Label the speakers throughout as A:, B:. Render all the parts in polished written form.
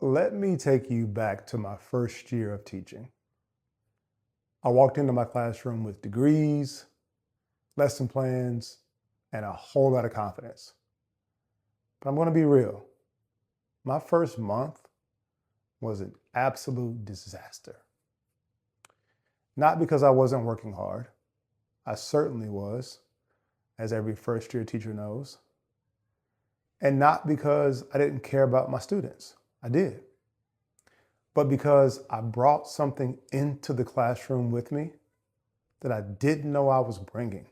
A: Let me take you back to my first year of teaching. I walked into my classroom with degrees, lesson plans, and a whole lot of confidence. But I'm going to be real. My first month was an absolute disaster. Not because I wasn't working hard. I certainly was, as every first year teacher knows. And not because I didn't care about my students. I did. But because I brought something into the classroom with me that I didn't know I was bringing.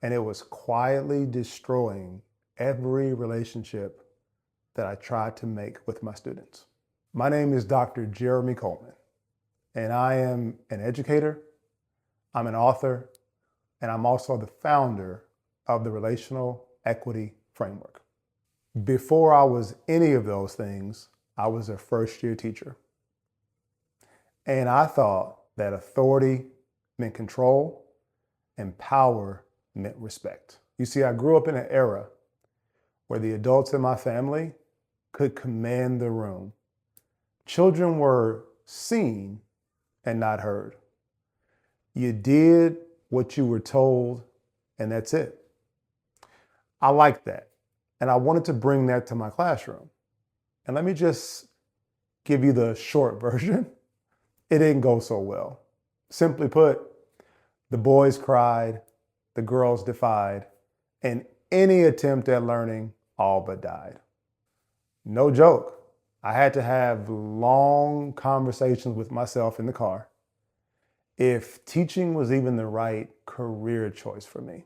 A: And it was quietly destroying every relationship that I tried to make with my students. My name is Dr. Jeremy Coleman, and I am an educator, I'm an author, and I'm also the founder of the Relational Equity Framework. Before I was any of those things, I was a first-year teacher. And I thought that authority meant control and power meant respect. You see, I grew up in an era where the adults in my family could command the room. Children were seen and not heard. You did what you were told, and that's it. I liked that, and I wanted to bring that to my classroom. And let me just give you the short version. It didn't go so well. Simply put, the boys cried, the girls defied, and any attempt at learning all but died. No joke. I had to have long conversations with myself in the car if teaching was even the right career choice for me.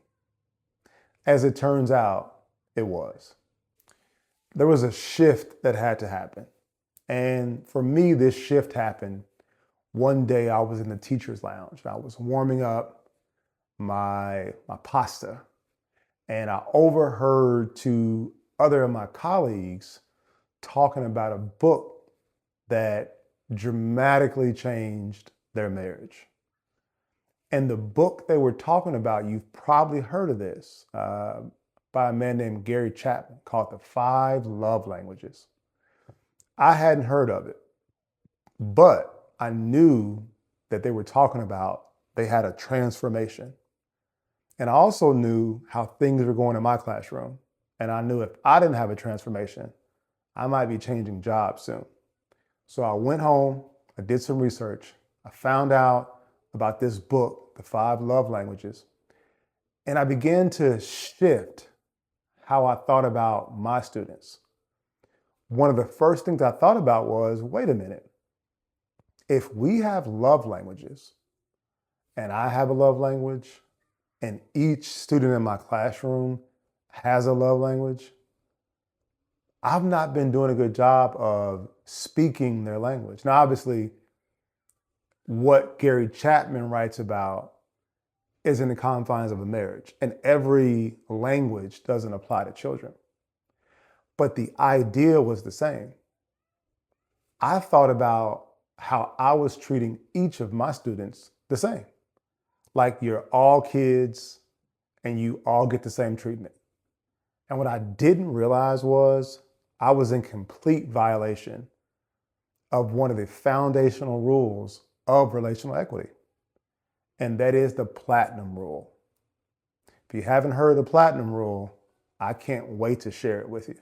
A: As it turns out, it was. There was a shift that had to happen. And for me, this shift happened one day. I was in the teacher's lounge. I was warming up my pasta, and I overheard two other of my colleagues talking about a book that dramatically changed their marriage. And the book they were talking about, you've probably heard of this, by a man named Gary Chapman, called The 5 Love Languages. I hadn't heard of it, but I knew that they were talking about they had a transformation. And I also knew how things were going in my classroom. And I knew if I didn't have a transformation, I might be changing jobs soon. So I went home, I did some research, I found out about this book, The 5 Love Languages, and I began to shift how I thought about my students. One of the first things I thought about was, wait a minute, if we have love languages, and I have a love language, and each student in my classroom has a love language, I've not been doing a good job of speaking their language. Now, obviously, what Gary Chapman writes about is in the confines of a marriage, and every language doesn't apply to children. But the idea was the same. I thought about how I was treating each of my students the same. Like you're all kids and you all get the same treatment. And what I didn't realize was I was in complete violation of one of the foundational rules of relational equity. And that is the platinum rule. If you haven't heard of the platinum rule, I can't wait to share it with you.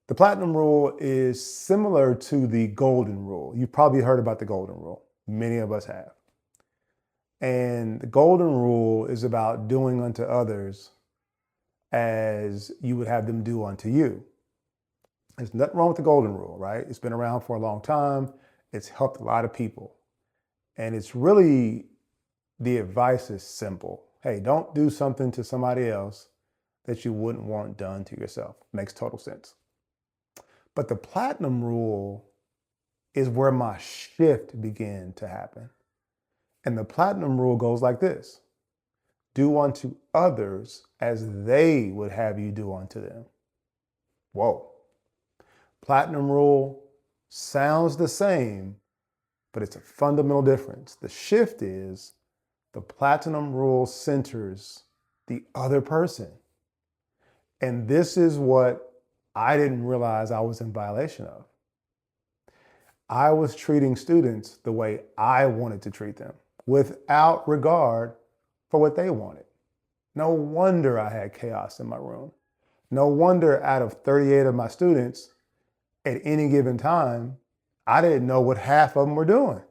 A: The platinum rule is similar to the golden rule. You've probably heard about the golden rule. Many of us have. And the golden rule is about doing unto others as you would have them do unto you. There's nothing wrong with the golden rule, right? It's been around for a long time. It's helped a lot of people. And it's really, the advice is simple. Hey, don't do something to somebody else that you wouldn't want done to yourself. Makes total sense. But the platinum rule is where my shift began to happen. And the platinum rule goes like this: do unto others as they would have you do unto them. Whoa. Platinum rule sounds the same, but it's a fundamental difference. The shift is the platinum rule centers the other person. And this is what I didn't realize I was in violation of. I was treating students the way I wanted to treat them without regard for what they wanted. No wonder I had chaos in my room. No wonder out of 38 of my students at any given time, I didn't know what half of them were doing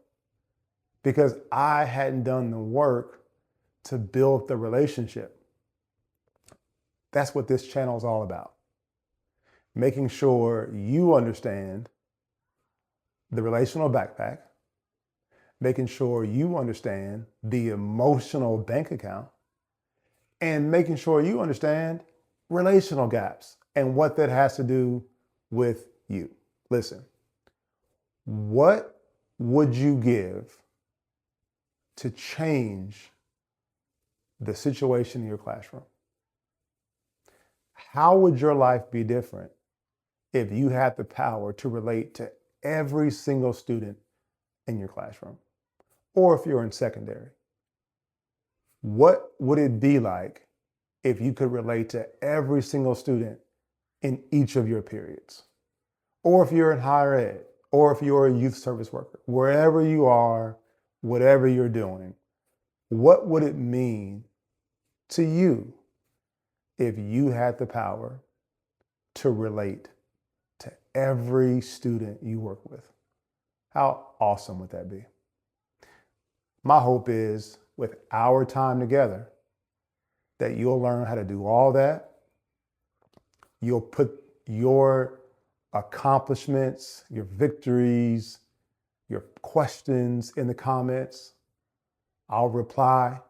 A: because I hadn't done the work to build the relationship. That's what this channel is all about. Making sure you understand the relational backpack, making sure you understand the emotional bank account, and making sure you understand relational gaps and what that has to do with you. Listen, what would you give to change the situation in your classroom? How would your life be different if you had the power to relate to every single student in your classroom? Or if you're in secondary, what would it be like if you could relate to every single student in each of your periods? Or if you're in higher ed, or if you're a youth service worker, wherever you are, whatever you're doing, what would it mean to you if you had the power to relate to every student you work with? How awesome would that be? My hope is with our time together that you'll learn how to do all that. You'll put your accomplishments, your victories, your questions in the comments. I'll reply.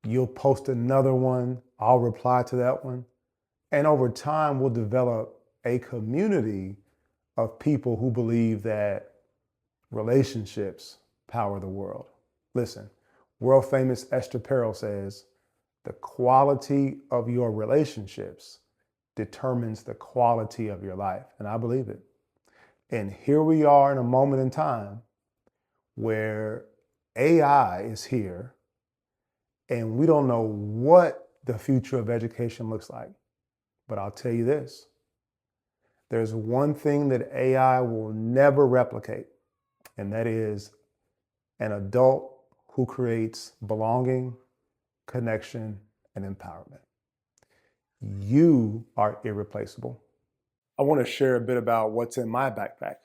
A: You'll post another one. I'll reply to that one. And over time, we'll develop a community of people who believe that relationships power the world. Listen, world famous Esther Perel says, the quality of your relationships determines the quality of your life. And I believe it. And here we are in a moment in time where AI is here and we don't know what the future of education looks like. But I'll tell you this, there's one thing that AI will never replicate, and that is an adult who creates belonging, connection, and empowerment. You are irreplaceable. I want to share a bit about what's in my backpack.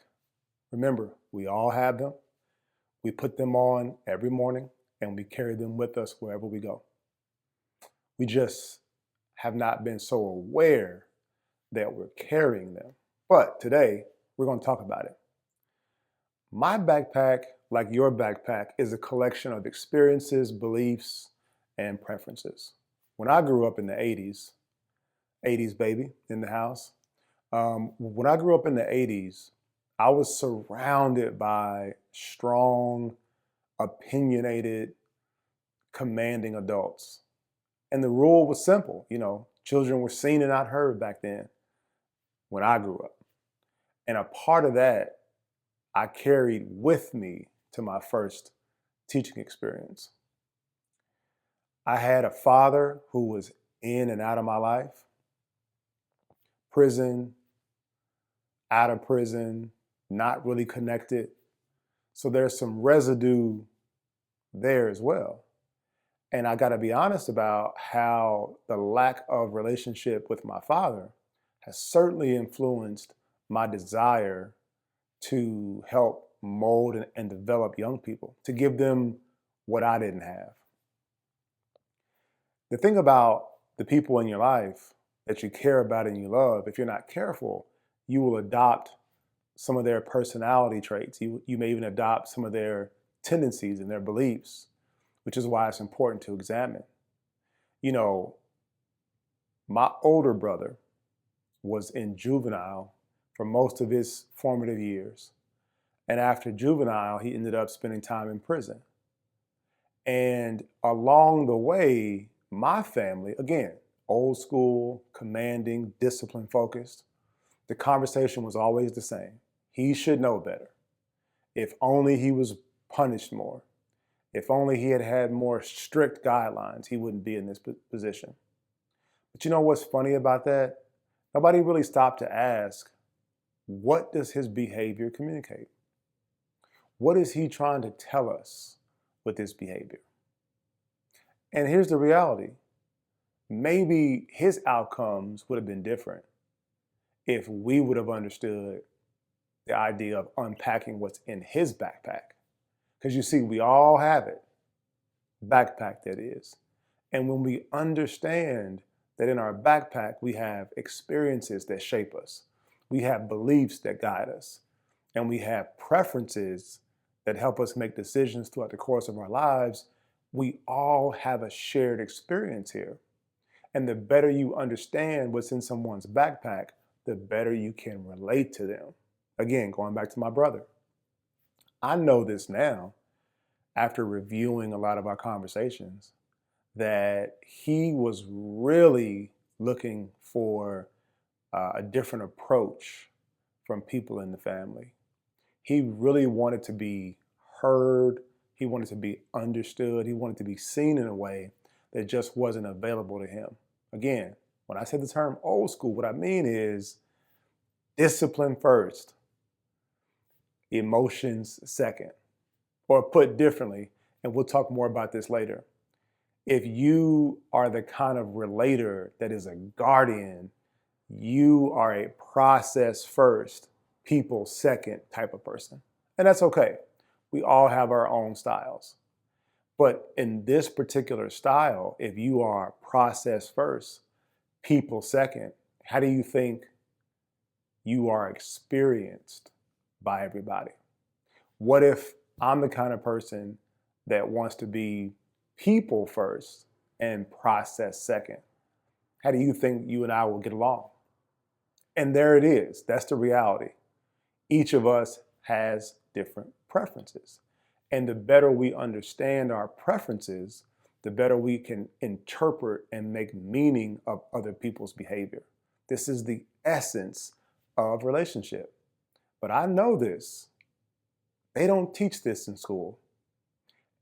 A: Remember, we all have them. We put them on every morning and we carry them with us wherever we go. We just have not been so aware that we're carrying them. But today, we're going to talk about it. My backpack, like your backpack, is a collection of experiences, beliefs, and preferences. When I grew up in the 80s baby in the house, when I grew up in the 80s, I was surrounded by strong, opinionated, commanding adults. And the rule was simple, children were seen and not heard back then when I grew up. And a part of that I carried with me to my first teaching experience. I had a father who was in and out of my life, prison, out of prison, not really connected. So there's some residue there as well. And I got to be honest about how the lack of relationship with my father has certainly influenced my desire to help mold and develop young people, to give them what I didn't have. The thing about the people in your life that you care about and you love, if you're not careful, you will adopt some of their personality traits. You may even adopt some of their tendencies and their beliefs, which is why it's important to examine. My older brother was in juvenile for most of his formative years. And after juvenile, he ended up spending time in prison. And along the way, my family, again, old school, commanding, discipline focused, the conversation was always the same. He should know better. If only he was punished more. If only he had had more strict guidelines, he wouldn't be in this position. But you know what's funny about that? Nobody really stopped to ask, what does his behavior communicate? What is he trying to tell us with this behavior? And here's the reality. Maybe his outcomes would have been different if we would have understood the idea of unpacking what's in his backpack. Because you see, we all have it, backpack that is. And when we understand that in our backpack, we have experiences that shape us, we have beliefs that guide us, and we have preferences that help us make decisions throughout the course of our lives, we all have a shared experience here. And the better you understand what's in someone's backpack, the better you can relate to them. Again, going back to my brother. I know this now after reviewing a lot of our conversations that he was really looking for a different approach from people in the family. He really wanted to be heard. He wanted to be understood. He wanted to be seen in a way that just wasn't available to him. Again, when I say the term old school, what I mean is discipline first, emotions second. Or put differently, and we'll talk more about this later. If you are the kind of relator that is a guardian, you are a process first, people second type of person. And that's okay. We all have our own styles. But in this particular style, if you are process first, people second, how do you think you are experienced by everybody? What if I'm the kind of person that wants to be people first and process second? How do you think you and I will get along? And there it is. That's the reality. Each of us has different preferences. And the better we understand our preferences, the better we can interpret and make meaning of other people's behavior. This is the essence of relationship. But I know this. They don't teach this in school.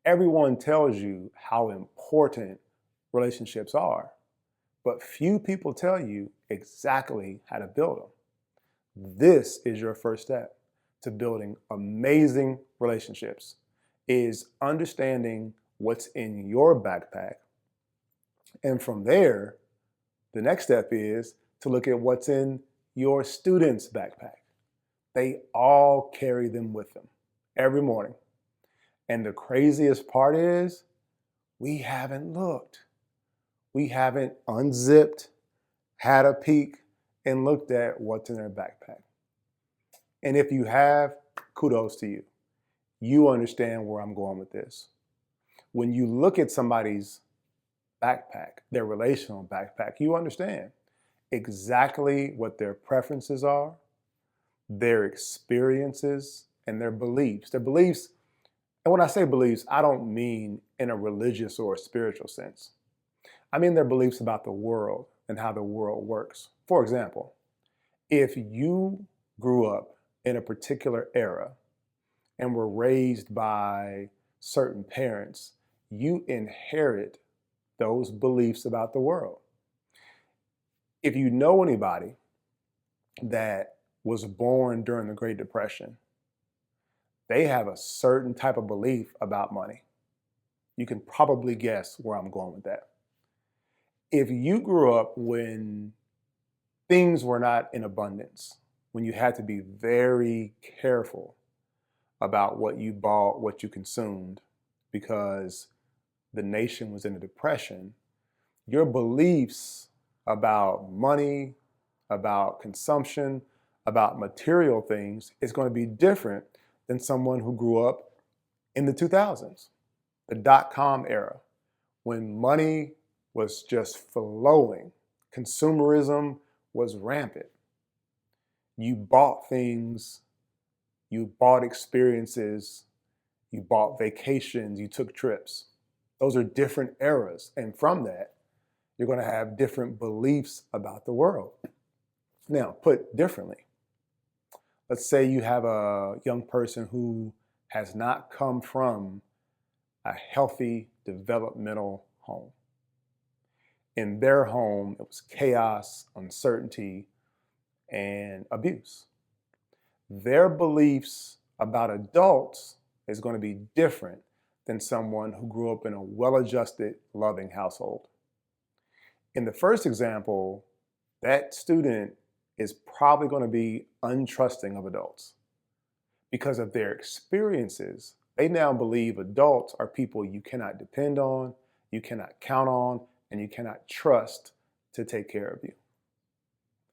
A: Everyone tells you how important relationships are, but few people tell you exactly how to build them. This is your first step to building amazing relationships, is understanding what's in your backpack. And from there, the next step is to look at what's in your student's backpack. They all carry them with them every morning. And the craziest part is we haven't looked. We haven't unzipped, had a peek, and looked at what's in their backpack. And if you have, kudos to you. You understand where I'm going with this. When you look at somebody's backpack, their relational backpack, you understand exactly what their preferences are, their experiences, and their beliefs. Their beliefs, and when I say beliefs, I don't mean in a religious or a spiritual sense. I mean their beliefs about the world and how the world works. For example, if you grew up in a particular era and were raised by certain parents, you inherit those beliefs about the world. If you know anybody that was born during the Great Depression, they have a certain type of belief about money. You can probably guess where I'm going with that. If you grew up when things were not in abundance, when you had to be very careful about what you bought, what you consumed, because the nation was in a depression, your beliefs about money, about consumption, about material things is going to be different than someone who grew up in the 2000s, the dot-com era, when money was just flowing. Consumerism was rampant. You bought things, you bought experiences, you bought vacations, you took trips. Those are different eras. And from that, you're going to have different beliefs about the world. Now, put differently, let's say you have a young person who has not come from a healthy developmental home. In their home, it was chaos, uncertainty, and abuse. Their beliefs about adults is going to be different than someone who grew up in a well-adjusted, loving household. In the first example, that student is probably going to be untrusting of adults. Because of their experiences, they now believe adults are people you cannot depend on, you cannot count on, and you cannot trust to take care of you.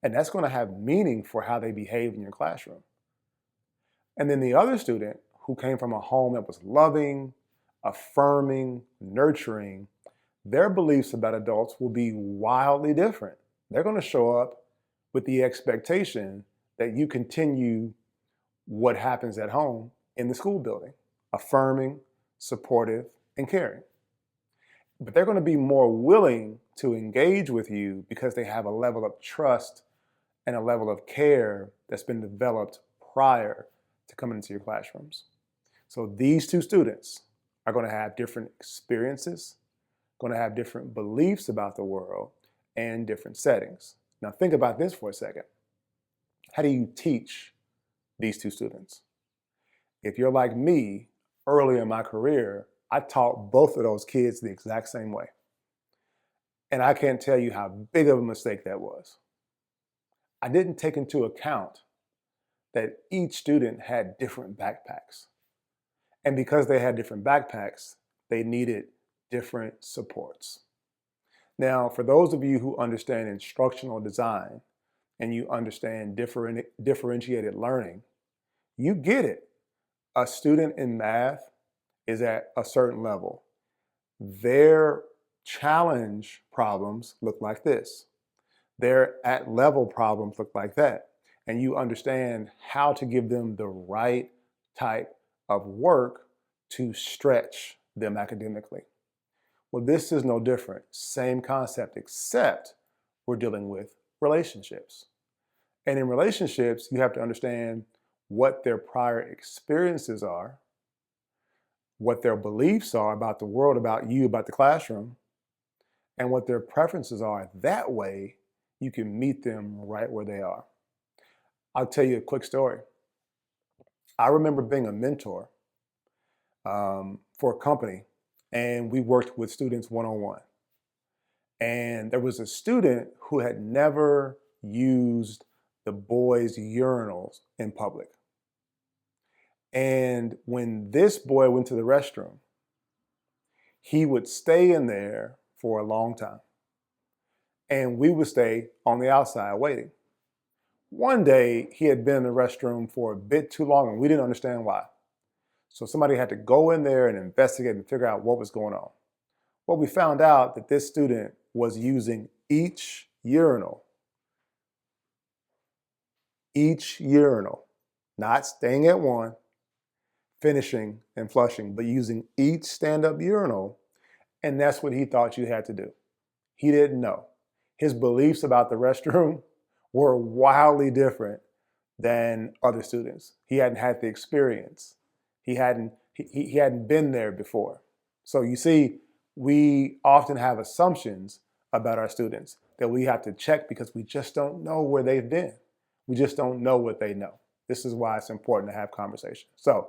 A: And that's going to have meaning for how they behave in your classroom. And then the other student who came from a home that was loving, affirming, nurturing, their beliefs about adults will be wildly different. They're going to show up with the expectation that you continue what happens at home in the school building, affirming, supportive, and caring. But they're going to be more willing to engage with you because they have a level of trust and a level of care that's been developed prior to coming into your classrooms. So these two students are going to have different experiences, going to have different beliefs about the world, and different settings. Now think about this for a second. How do you teach these two students? If you're like me, early in my career, I taught both of those kids the exact same way. And I can't tell you how big of a mistake that was. I didn't take into account that each student had different backpacks. And because they had different backpacks, they needed different supports. Now, for those of you who understand instructional design and you understand differentiated learning, you get it. A student in math is at a certain level. Their challenge problems look like this. Their at-level problems look like that. And you understand how to give them the right type of work to stretch them academically. Well, this is no different. Same concept, except we're dealing with relationships. And in relationships, you have to understand what their prior experiences are, what their beliefs are about the world, about you, about the classroom, and what their preferences are. That way, you can meet them right where they are. I'll tell you a quick story. I remember being a mentor for a company, and we worked with students one-on-one. And there was a student who had never used the boys' urinals in public. And when this boy went to the restroom, he would stay in there for a long time. And we would stay on the outside waiting. One day, he had been in the restroom for a bit too long, and we didn't understand why. So somebody had to go in there and investigate and figure out what was going on. Well, we found out that this student was using each urinal, not staying at one, finishing and flushing, but using each stand-up urinal, and that's what he thought you had to do. He didn't know. His beliefs about the restroom were wildly different than other students. He hadn't had the experience. He hadn't been there before. So you see, we often have assumptions about our students that we have to check because we just don't know where they've been. We just don't know what they know. This is why it's important to have conversations. So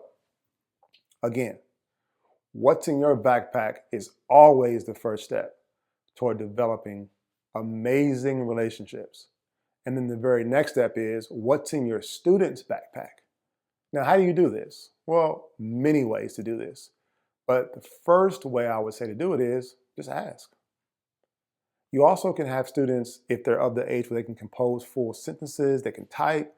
A: again, what's in your backpack is always the first step toward developing amazing relationships. And then the very next step is what's in your student's backpack. Now, how do you do this? Well, many ways to do this. But the first way I would say to do it is just ask. You also can have students, if they're of the age where they can compose full sentences, they can type,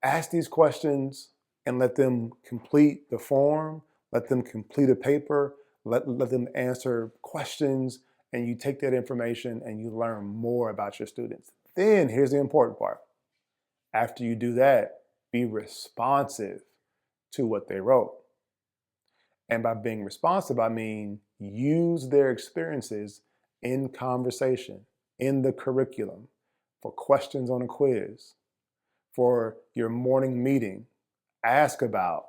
A: ask these questions and let them complete the form, let them complete a paper, let them answer questions, and you take that information and you learn more about your students. Then here's the important part. After you do that, be responsive to what they wrote. And by being responsive, I mean use their experiences in conversation, in the curriculum, for questions on a quiz, for your morning meeting. Ask about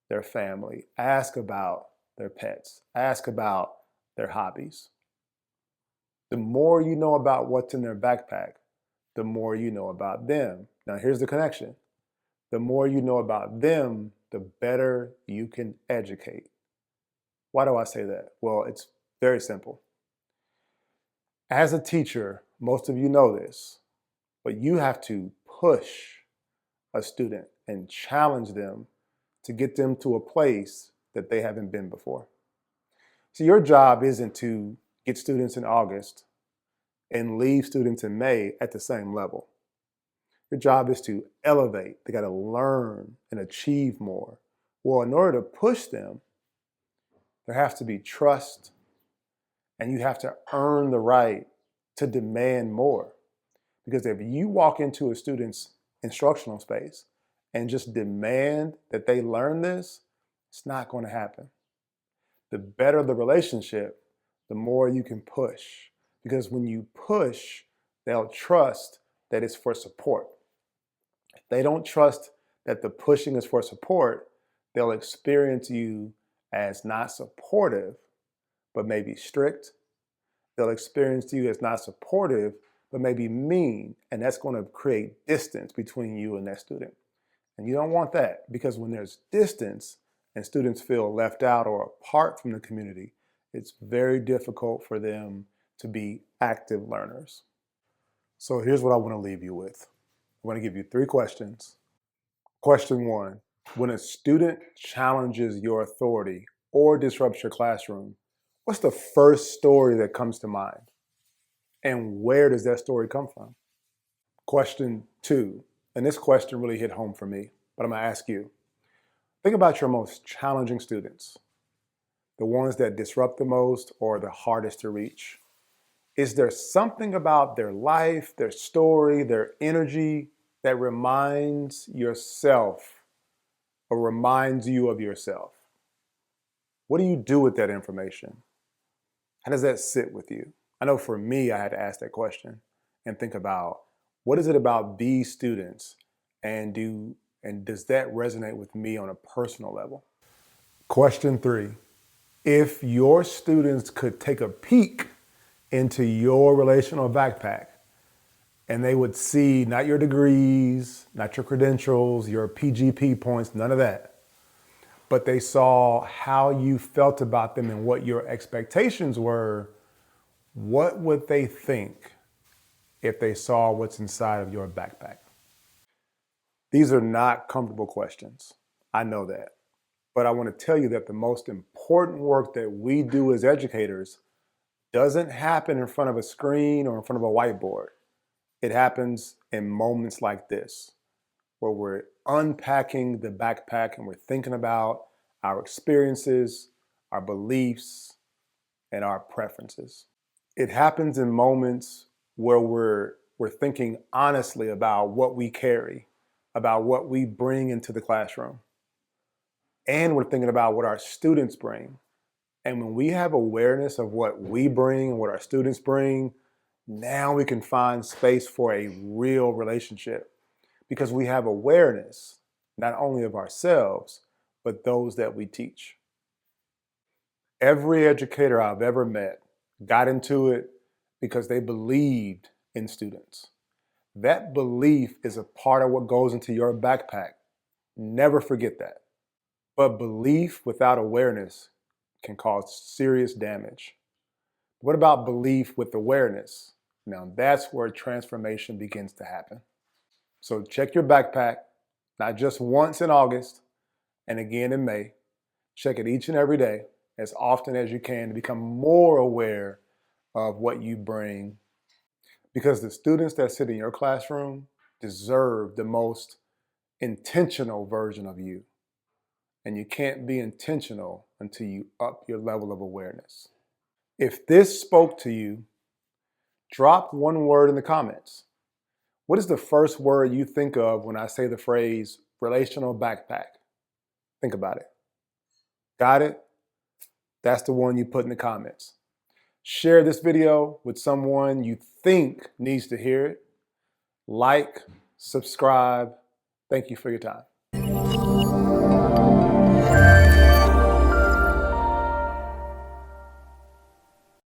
A: their family, ask about their pets, ask about their hobbies. The more you know about what's in their backpack, the more you know about them. Now here's the connection. The more you know about them, the better you can educate. Why do I say that? Well, it's very simple. As a teacher, most of you know this, but you have to push a student and challenge them to get them to a place that they haven't been before. So your job isn't to get students in August and leave students in May at the same level. Your job is to elevate. They got to learn and achieve more. Well, in order to push them, there has to be trust, and you have to earn the right to demand more. Because if you walk into a student's instructional space and just demand that they learn this, it's not going to happen. The better the relationship, the more you can push. Because when you push, they'll trust that it's for support. If they don't trust that the pushing is for support, they'll experience you as not supportive, but maybe strict. They'll experience you as not supportive, but maybe mean. And that's going to create distance between you and that student. And you don't want that, because when there's distance and students feel left out or apart from the community, it's very difficult for them to be active learners. So here's what I want to leave you with. I want to give you 3 questions. Question 1, when a student challenges your authority or disrupts your classroom, what's the first story that comes to mind? And where does that story come from? Question 2, and this question really hit home for me, but I'm going to ask you. Think about your most challenging students, the ones that disrupt the most or the hardest to reach. Is there something about their life, their story, their energy that reminds yourself or reminds you of yourself? What do you do with that information? How does that sit with you? I know for me, I had to ask that question and think about, what is it about these students, and does that resonate with me on a personal level? Question 3, if your students could take a peek into your relational backpack and they would see not your degrees, not your credentials, your PGP points, none of that, but they saw how you felt about them and what your expectations were, what would they think if they saw what's inside of your backpack? These are not comfortable questions. I know that. But I want to tell you that the most important work that we do as educators doesn't happen in front of a screen or in front of a whiteboard. It happens in moments like this, where we're unpacking the backpack and we're thinking about our experiences, our beliefs, and our preferences. It happens in moments where we're thinking honestly about what we carry, about what we bring into the classroom. And we're thinking about what our students bring. And when we have awareness of what we bring and what our students bring, now we can find space for a real relationship, because we have awareness, not only of ourselves, but those that we teach. Every educator I've ever met got into it because they believed in students. That belief is a part of what goes into your backpack. Never forget that. But belief without awareness can cause serious damage. What about belief with awareness? Now that's where transformation begins to happen. So check your backpack, not just once in August and again in May. Check it each and every day, as often as you can, to become more aware of what you bring. Because the students that sit in your classroom deserve the most intentional version of you. And you can't be intentional until you up your level of awareness. If this spoke to you, drop one word in the comments. What is the first word you think of when I say the phrase relational backpack? Think about it. Got it? That's the one you put in the comments. Share this video with someone you think needs to hear it. Like, subscribe. Thank you for your time.